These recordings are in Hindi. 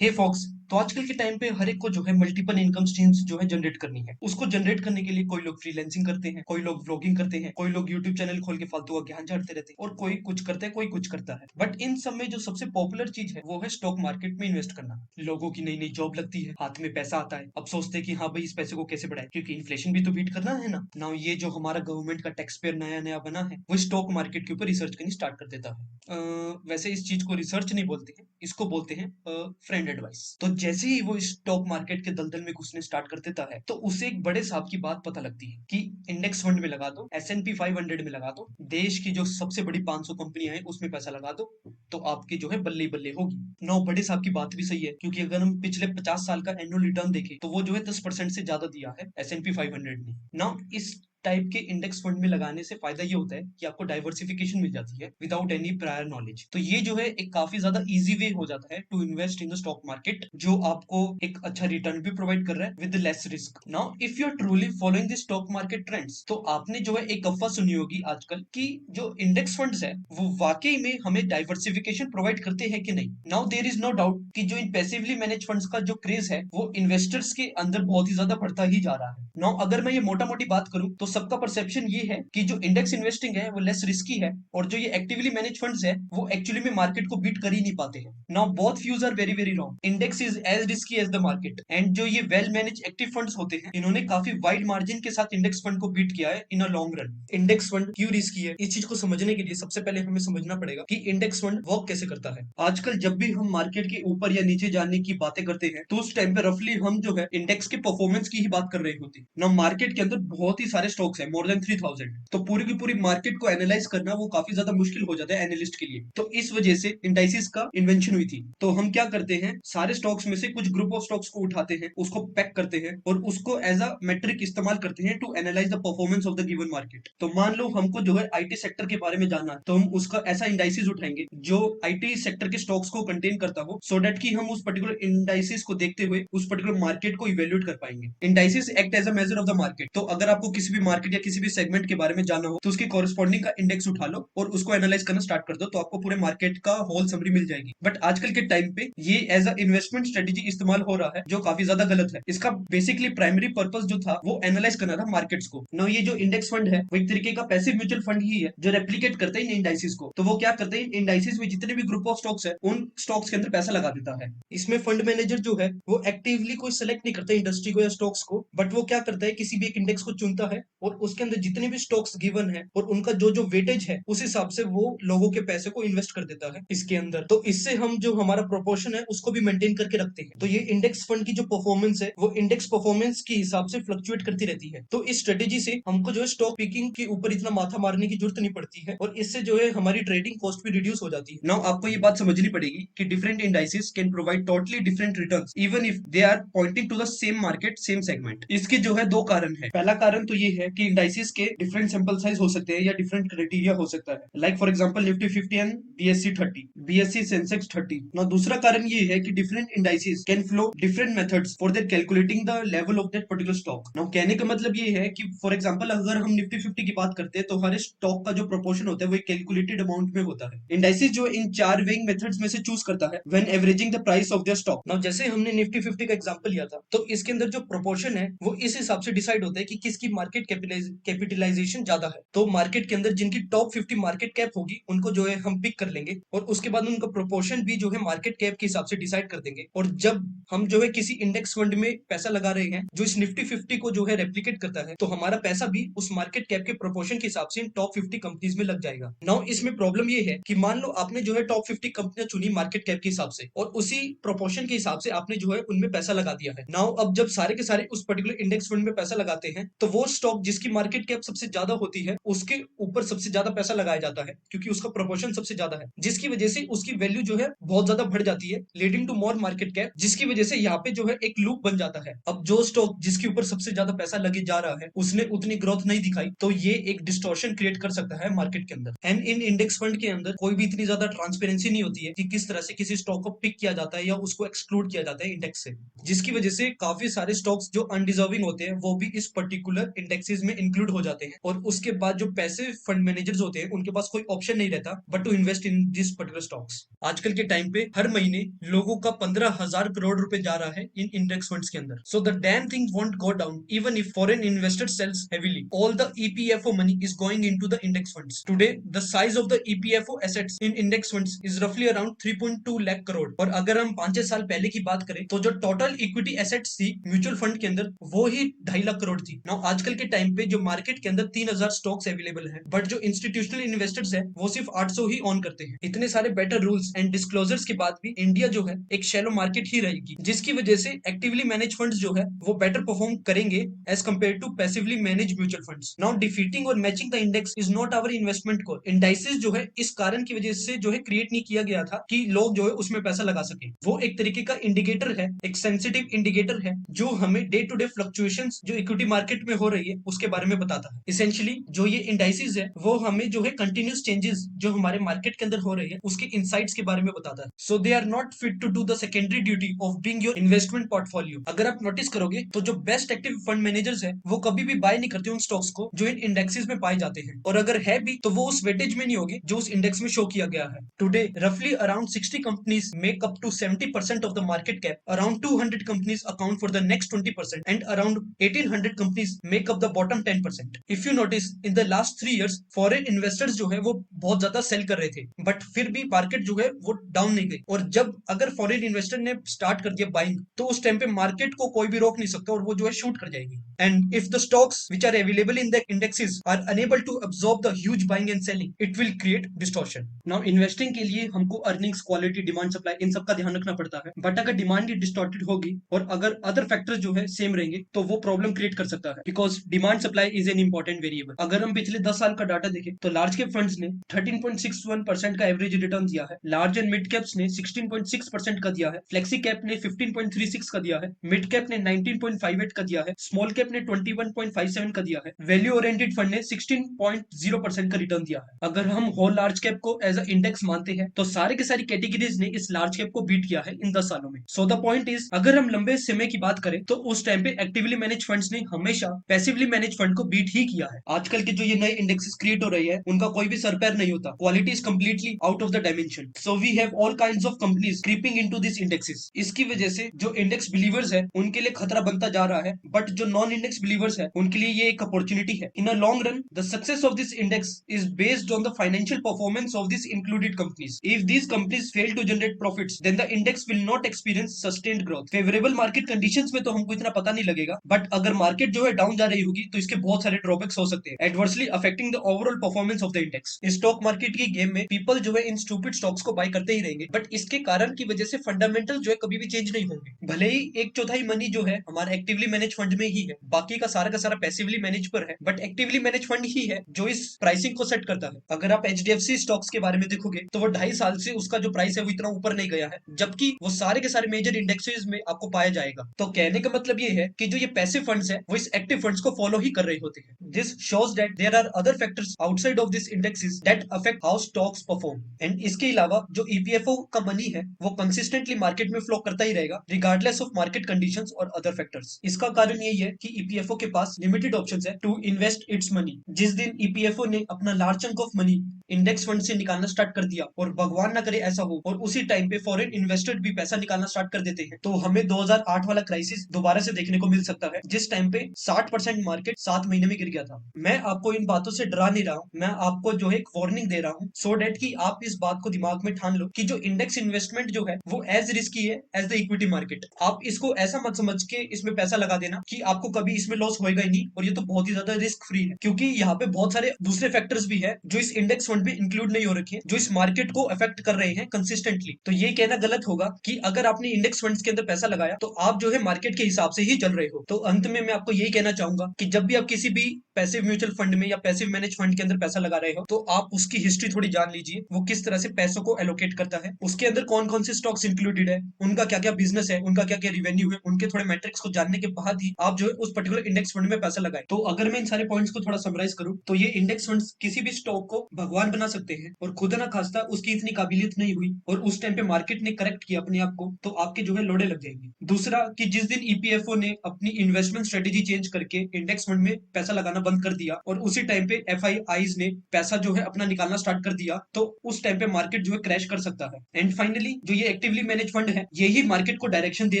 हे फॉक्स। तो आजकल के टाइम पे हर एक को जो है मल्टीपल इनकम स्ट्रीम्स जो है जनरेट करनी है। उसको जनरेट करने के लिए कोई लोग फ्रीलांसिंग करते हैं, कोई लोग व्लॉगिंग करते हैं, कोई लोग यूट्यूब चैनल खोल के फालतू का ज्ञान झाड़ते रहते हैं और कोई कुछ करता है, कोई कुछ करता है। बट इन सब में जो सबसे पॉपुलर चीज है वो है स्टॉक मार्केट में इन्वेस्ट करना। लोगों की नई नई जॉब लगती है, हाथ में पैसा आता है, अब सोचते हैं कि हाँ भाई इस पैसे को कैसे बढ़ाए, क्योंकि इन्फ्लेशन भी तो बीट करना है ना। नाउ ये जो हमारा गवर्नमेंट का टैक्स पेयर नया नया बना है वो स्टॉक मार्केट के ऊपर रिसर्च करनी स्टार्ट कर देता है। वैसे इस चीज को रिसर्च नहीं बोलते हैं, इसको बोलते हैं फ्रेंड एडवाइस। तो जैसे ही वो स्टॉक मार्केट के दलदल में घुसने स्टार्ट कर देता है तो उसे एक बड़े साहब की बात पता लगती है कि इंडेक्स फंड में लगा दो, S&P 500 में लगा दो, देश की जो सबसे बड़ी 500 कंपनियां हैं उसमें पैसा लगा दो, तो आपकी जो है बल्ले ही बल्ले होगी। नौ बड़े साहब की बात भी सही है, क्योंकि अगर हम पिछले 50 साल का एनुअल रिटर्न देखें तो वो जो है 10% से ज्यादा दिया है S&P 500 ने। नाउ इस टाइप के इंडेक्स फंड में लगाने से फायदा ये होता है कि आपको डाइवर्सिफिकेशन मिल जाती है विदाउट एनी प्रायर नॉलेज। तो ये जो है एक काफी ज्यादा इजी वे हो जाता है to invest in the stock market, जो आपको एक अच्छा रिटर्न भी प्रोवाइड कर रहा है with less risk. Now if you are truly following the stock market trends, तो आपने जो है एक अफवाह सुनी होगी आजकल कि जो इंडेक्स फंड्स है वो वाकई में हमें डाइवर्सिफिकेशन प्रोवाइड करते हैं कि नहीं। Now there is no doubt कि जो इन पैसिवली मैनेज फंड्स का जो क्रेज है वो इन्वेस्टर्स के अंदर बहुत ही ज्यादा बढ़ता ही जा रहा है। नाउ अगर मैं ये मोटा मोटी बात करूं तो सबका परसेप्शन ये है कि जो इंडेक्स इन्वेस्टिंग है वो लेस रिस्की है, और जो ये एक्टिवली मैनेज फंड्स है वो एक्चुअली में मार्केट को बीट कर ही नहीं पाते हैं। Now both views are very very wrong. Index is as risky as the market, and जो ये वेल मैनेज एक्टिव फंड्स होते हैं इन्होंने काफी वाइड मार्जिन के साथ इंडेक्स फंड को बीट किया है in a long run. Index fund क्यों रिस्की है, इस चीज को समझने के लिए सबसे पहले हमें समझना पड़ेगा कि इंडेक्स फंड वर्क कैसे करता है। आजकल जब भी हम मार्केट के ऊपर या नीचे जाने की बातें करते हैं तो उस टाइम पे रफली हम जो है इंडेक्स के परफॉर्मेंस की ही बात कर रही होती। ना मार्केट के अंदर बहुत ही सारे स्टॉक्स हैं, मोर देन 3000, तो पूरी की पूरी मार्केट को एनालाइज करना वो काफी ज्यादा मुश्किल हो जाता है एनालिस्ट के लिए। तो इस वजह से इंडाइसिस का इन्वेंशन हुई थी। तो हम क्या करते हैं, सारे स्टॉक्स में से कुछ ग्रुप ऑफ स्टॉक्स को उठाते हैं, उसको पैक करते हैं और उसको एज अ मेट्रिक इस्तेमाल करते हैं to analyse the performance of the given market. तो मान लो हमको जो है आईटी सेक्टर के बारे में जानना है, तो हम उसका ऐसा इंडाइसिस उठाएंगे जो आईटी सेक्टर के स्टॉक्स को कंटेन करता हो, सो डेट कि हम उस पर्टिकुलर इंडाइसिस को देखते हुए उस पर्टिकुलर मार्केट को इवेल्युएट कर पाएंगे। Indices act as a measure of the market. तो अगर आपको किसी भी मार्केट या किसी भी सेगमेंट के बारे में जानना हो तो उसके कॉरेस्पॉन्डिंग का इंडेक्स उठा लो और उसको एनालाइज करना स्टार्ट कर दो, तो आपको पूरे मार्केट का होल समरी मिल जाएगी। बट आजकल के टाइम पे ये एज अ इन्वेस्टमेंट स्ट्रेटेजी इस्तेमाल हो रहा है, जो काफी ज्यादा गलत है। इसका बेसिकली प्राइमरी पर्पस जो था वो एनालाइज करना था मार्केट्स को। नो, ये जो इंडेक्स फंड है वो एक तरीके का पैसिव म्यूचुअल फंड ही है जो रेप्लिकेट करता है इन इंडाइसिस को। तो वो क्या करते हैं, इंडाइसिस में जितने भी ग्रुप ऑफ स्टॉक्स है उन स्टॉक्स के अंदर पैसा लगा देता है। इसमें फंड मैनेजर जो है वो एक्टिवली कोई सेलेक्ट नहीं करता इंडस्ट्री को या स्टॉक्स को, बट वो क्या करता है, किसी भी एक इंडेक्स को चुनता है और उसके अंदर जितने भी स्टॉक्स गिवन है और उनका जो जो वेटेज है उस हिसाब से वो लोगों के पैसे को इन्वेस्ट कर देता है इसके अंदर। तो इससे हम जो हमारा प्रोपोर्शन है उसको भी मेंटेन करके रखते हैं। तो ये इंडेक्स फंड की जो परफॉर्मेंस है वो इंडेक्स परफॉर्मेंस के हिसाब से फ्लक्चुएट करती रहती है। तो इस स्ट्रेटेजी से हमको जो है स्टॉक पिकिंग के ऊपर इतना माथा मारने की जरूरत नहीं पड़ती है, और इससे जो है हमारी ट्रेडिंग कॉस्ट भी रिड्यूस हो जाती है। नाउ आपको ये बात समझनी पड़ेगी कि different indices can provide totally different returns even if they are pointing to the same market same segment. इसके जो है दो कारण है। पहला कारण तो ये है कि इंडाइसेस के डिफरेंट सैंपल साइज हो सकते हैं या डिफरेंट क्राइटेरिया हो सकता है, like for example Nifty 50 and BSc 30, BSc Sensex 30। ना दूसरा कारण ये है कि different indices can flow different methods for that calculating the level of that particular stock. ना कहने का मतलब ये है कि फॉर एग्जांपल अगर हम निफ्टी 50 की बात करते हैं तो हर स्टॉक का जो प्रोपोर्शन होता है वो एक कैलकुलेटेड अमाउंट में होता है। इंडाइसेस जो इन चार वेइंग मेथड्स में से चूज करता है when averaging the price of their stock. ना जैसे हमने निफ्टी 50 का एग्जांपल लिया था, तो इसके अंदर जो प्रोपोर्शन है वो इस हिसाब से डिसाइड होता है कि किसकी मार्केट कैपिटलाइजेशन ज्यादा है। तो मार्केट के अंदर जिनकी टॉप 50 मार्केट कैप होगी उनको जो है हम पिक कर लेंगे, और उसके बाद उनका प्रोपोर्शन भी जो है मार्केट कैप के हिसाब से डिसाइड कर देंगे। और जब हम जो है किसी इंडेक्स फंड में पैसा लगा रहे हैं जो इस निफ्टी 50 को जो है रेप्लिकेट करता है, तो हमारा पैसा भी उस मार्केट कैप के प्रोपोर्शन के हिसाब से टॉप 50 कंपनीज में लग जाएगा। नाउ इसमें प्रॉब्लम ये है कि मान लो आपने जो है टॉप 50 कंपनियां चुनी मार्केट कैप के हिसाब से, और उसी प्रोपोर्शन के हिसाब से आपने जो है उनमें पैसा लगा दिया है। नाउ अब जब सारे के सारे उस पर्टिकुलर इंडेक्स फंड में पैसा लगाते हैं तो वो स्टॉक जिसकी मार्केट कैप सबसे ज्यादा होती है उसके ऊपर सबसे ज्यादा पैसा लगाया जाता है, क्योंकि उसका प्रोपोर्शन सबसे ज्यादा है, जिसकी वजह से उसकी वैल्यू जो है बहुत ज्यादा बढ़ जाती है, leading to more market cap, जिसकी वजह से यहाँ पे जो है एक लूप बन जाता है। अब जो स्टॉक जिसके ऊपर सबसे ज्यादा पैसा लगे जा रहा है उसने उतनी ग्रोथ नहीं दिखाई, तो ये एक डिस्टॉर्शन क्रिएट कर सकता है मार्केट के अंदर। एंड इन इंडेक्स फंड के अंदर कोई भी इतनी ज्यादा ट्रांसपेरेंसी नहीं होती है कि किस तरह से किसी स्टॉक को पिक किया जाता है या उसको एक्सक्लूड किया जाता है इंडेक्स से, जिसकी वजह से काफी सारे स्टॉक्स जो अनडिजर्विंग होते हैं वो भी इस पर्टिकुलर इंडेक्सेस इंडेक्सेस में इंक्लूड हो जाते हैं और उसके बाद जो पैसिव फंड मैनेजर्स होते हैं उनके पास कोई ऑप्शन नहीं रहता but to invest in this particular stocks. आजकल के टाइम पे हर महीने लोगों का 15,000 करोड़ रुपए जा रहा है इन इंडेक्स फंड्स के अंदर। So the damn thing won't go down even if foreign investor sells heavily. All the EPFO money is going into the index funds. Today the size of the EPFO assets in index funds is रफली अराउंड 3.2 लाख करोड़। और अगर हम 5-6 साल पहले की बात करें तो जो टोटल इक्विटी एसेट्स थी म्यूचुअल फंड के अंदर वो ही 2.5 लाख करोड़ थी। नाउ आजकल के टाइम पे जो मार्केट के अंदर 3,000 स्टॉक्स अवेलेबल है बट जो इंस्टीट्यूशनल इन्वेस्टर्स है वो सिर्फ 800 ही ऑन करते हैं। इतने सारे बेटर रूल्स एंड डिस्क्लोजर्स के बाद भी इंडिया जो है एक शैलो मार्केट ही रहेगी, जिसकी वजह से एक्टिवली मैनेज फंड्स जो है वो बेटर परफॉर्म करेंगे as compared to passively manage mutual funds. Now defeating और matching the index is not our investment core. Indices जो है इस कारण की वजह से जो है क्रिएट नहीं किया गया था कि लोग जो है उसमें पैसा लगा सके। वो एक तरीके का इंडिकेटर है, एक सेंसिटिव इंडिकेटर है जो हमें डे टू डे फ्लक्चुएशंस जो इक्विटी मार्केट में हो रही है उसके बारे में बताता है। इसेंशियली जो ये इंडाइसेस है वो हमें जो है कंटिन्यूस चेंजेस जो हमारे मार्केट के अंदर हो रही है उसके इनसाइट्स के बारे में बताता है। So they are not fit to do the secondary duty of being your investment portfolio. अगर आप नोटिस करोगे तो जो बेस्ट एक्टिव फंड मैनेजर्स है वो कभी भी बाय नहीं करते उन स्टॉक्स को जो इन इंडेक्सेस में पाए जाते हैं, और अगर है भी तो वो उस वेटेज में नहीं होगी जो उस इंडेक्स में शो किया गया है। टुडे रफली around 60 companies make up to 70% of the market cap, around 200 companies account for the next 20%, and around 1,800 companies make up the bottom 10%. If you notice in the last 3 years foreign investors जो है वो बहुत ज्यादा सेल कर रहे थे बट फिर भी मार्केट जो है वो डाउन नहीं गई, और जब अगर फॉरेन इन्वेस्टर ने स्टार्ट कर दिया बाइंग तो उस टाइम पे मार्केट को कोई भी रोक नहीं सकता और वो जो है शूट कर जाएगी। And if the stocks which are available in the indexes are unable to absorb the huge buying and selling, it will create distortion. Now investing के लिए हमको अर्निंग्स, क्वालिटी, डिमांड, सप्लाई इन सब का ध्यान रखना पड़ता है, बट अगर डिमांड ही डिस्टॉर्टेड होगी और अगर अदर फैक्टर्स जो है सेम रहेंगे तो वो प्रॉब्लम क्रिएट कर सकता है, because demand supply is an important variable. अगर हम पिछले 10 साल का डाटा देखें तो लार्ज कैप फंड्स ने 13.61% का एवरेज रिटर्न दिया है, लार्ज एंड मिड कैप्स ने 16.6% का दिया है, फ्लेक्सी कैप ने 15.36 का दिया है, मिड कैप ने 19.58 का दिया है, स्मॉल कैप ने 21.57 का दिया है, वैल्यू ओरिएंटेड फंड ने 16.0% का रिटर्न दिया है। अगर हम होल लार्ज कैप को एज अ इंडेक्स मानते हैं तो सारे के सारी कैटेगरीज ने इस लार्ज कैप को बीट किया है इन 10 सालों में। सो द पॉइंट इज, अगर हम लंबे समय की बात करें तो उस टाइम पे एक्टिवली मैनेज फंड्स ने हमेशा पैसिवली मैनेज फंड को बीट ही किया है। आजकल के जो ये नए इंडेक्सेस क्रिएट हो रही है उनका कोई भी सर पैर नहीं होता, quality is completely out of the dimension. So we have all kinds of companies creeping into this indexes. इसकी वजह से जो इंडेक्स बिलीवर्स है उनके लिए खतरा बनता जा रहा है, बट जो नॉन इंडेक्स बिलीवर्स है उनके लिए ये एक अपॉर्चुनिटी है। In a long run the success of this index is based on the financial performance of these included companies. If these companies fail to generate profits, then the index will not experience sustained growth. Favorable market conditions में तो हमको इतना पता नहीं लगेगा, बट अगर मार्केट जो है डाउन जा रही होगी तो इसके बहुत सारे ड्रॉबैक्स हो सकते हैं, adversely affecting the overall performance of the index. Stock market की गेम में पीपल जो है इन स्टूपिड स्टॉक्स को बाय करते ही रहेंगे, बट इसके कारण की वजह से फंडामेंटल जो है कभी भी चेंज नहीं होंगे। भले ही 1/4 मनी जो है हमारा एक्टिवली मैनेज फंड में ही है, बाकी का सारा पैसिवली मैनेज पर है, बट एक्टिवली मैनेज फंड ही है जो इस प्राइसिंग को सेट करता है। अगर आप एचडीएफसी स्टॉक्स के बारे में देखोगे तो वो 2.5 साल से उसका जो प्राइस है वो इतना ऊपर नहीं गया है, जबकि वो सारे के सारे मेजर इंडेक्सेस में आपको पाया जाएगा। तो कहने का मतलब ये है कि जो ये पैसिव फंड्स है वो इस एक्टिव फंड्स को फॉलो ही कर रहे होते हैं। This shows that there are other factors outside of this indexes that affect how stocks perform. And इसके अलावा जो ईपीएफओ का मनी है वो कंसिस्टेंटली मार्केट में फ्लो करता ही रहेगा रिगार्डलेस ऑफ मार्केट कंडीशंस और अदर फैक्टर्स। इसका कारण यही है कि ईपीएफओ के पास लिमिटेड ऑप्शंस है टू इन्वेस्ट इट्स मनी। जिस दिन ईपीएफओ ने अपना large chunk of money index fund से निकालना स्टार्ट कर दिया, और भगवान ना करे ऐसा हो और उसी टाइम पे फॉरेन इन्वेस्टर भी पैसा निकालना स्टार्ट कर देते हैं, तो हमें 2008 वाला क्राइसिस दोबारा से देखने को मिल सकता है, जिस टाइम पे 60% मार्केट 7 महीने में गिर गया था। मैं आपको इन बातों से डरा नहीं रहा हूं, मैं आपको जो है एक वार्निंग दे रहा हूं, सो डेट कि आप इस बात को दिमाग में ठान लो कि जो इंडेक्स इन्वेस्टमेंट जो है वो एज रिस्की है एज द इक्विटी मार्केट। आप इसको ऐसा मत समझ के इसमें पैसा लगा देना कि आपको कभी इसमें लॉस होएगा ही नहीं, और ये तो बहुत ही ज्यादा रिस्क फ्री है, क्योंकि यहाँ पे बहुत सारे दूसरे फैक्टर्स भी है जो इस इंडेक्स फंड में इंक्लूड नहीं हो रखे हैं, जो इस मार्केट को अफेक्ट कर रहे हैं कंसिस्टेंटली। तो ये कहना गलत होगा कि अगर आपने इंडेक्स फंड्स के अंदर पैसा लगाया तो आप जो है मार्केट के हिसाब से ही चल रहे हो। तो अंत में मैं आपको यही कहना चाहूंगा कि जब भी आप किसी भी पैसिव म्यूचुअल फंड में या पैसिव मैनेज फंड के अंदर पैसा लगा रहे हो तो आप उसकी हिस्ट्री थोड़ी जान लीजिए, वो किस तरह से पैसों को एलोकेट करता है, उसके अंदर कौन कौन से स्टॉक्स इंक्लूडेड है, उनका क्या क्या बिजनेस है, उनका क्या क्या रिवेन्यू है, उनके थोड़े मैट्रिक्स को जानने के बाद ही आप जो है उस पर्टिकुलर इंडेक्स फंड में पैसा लगाए। तो अगर मैं इन सारे पॉइंट्स को थोड़ा समराइज करूं तो ये इंडेक्स फंड्स किसी भी स्टॉक को भगवान बना सकते हैं, और खुद ना खास्ता उसकी इतनी काबिलियत नहीं हुई और उस टाइम पे मार्केट ने करेक्ट किया अपने आप को तो आपके जो है लोड़े लग जाएंगे। दूसरा कि जिस दिन ईपीएफओ ने अपनी इन्वेस्टमेंट स्ट्रेटेजी चेंज करके इंडेक्स फंड में पैसा लगाना बंद कर दिया और उसी टाइम पे एफआईआईज ने पैसा जो है अपना निकालना स्टार्ट कर दिया, तो उस टाइम पे मार्केट जो है क्रैश कर सकता है। एंड फाइनली जो ये एक्टिवली मैनेज फंड है, यही मार्केट को डायरेक्शन दे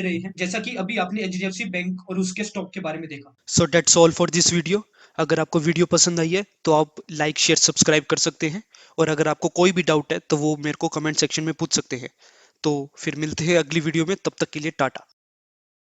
रहे हैं, जैसा कि अभी आपने एचडीएफसी बैंक और उसके स्टॉक के बारे में देखा। So that's all for this video. अगर आपको वीडियो पसंद आई है तो आप लाइक शेयर सब्सक्राइब कर सकते हैं, और अगर आपको कोई भी डाउट है तो वो मेरे को कमेंट सेक्शन में पूछ सकते हैं। तो फिर मिलते हैं अगली वीडियो में, तब तक के लिए टाटा।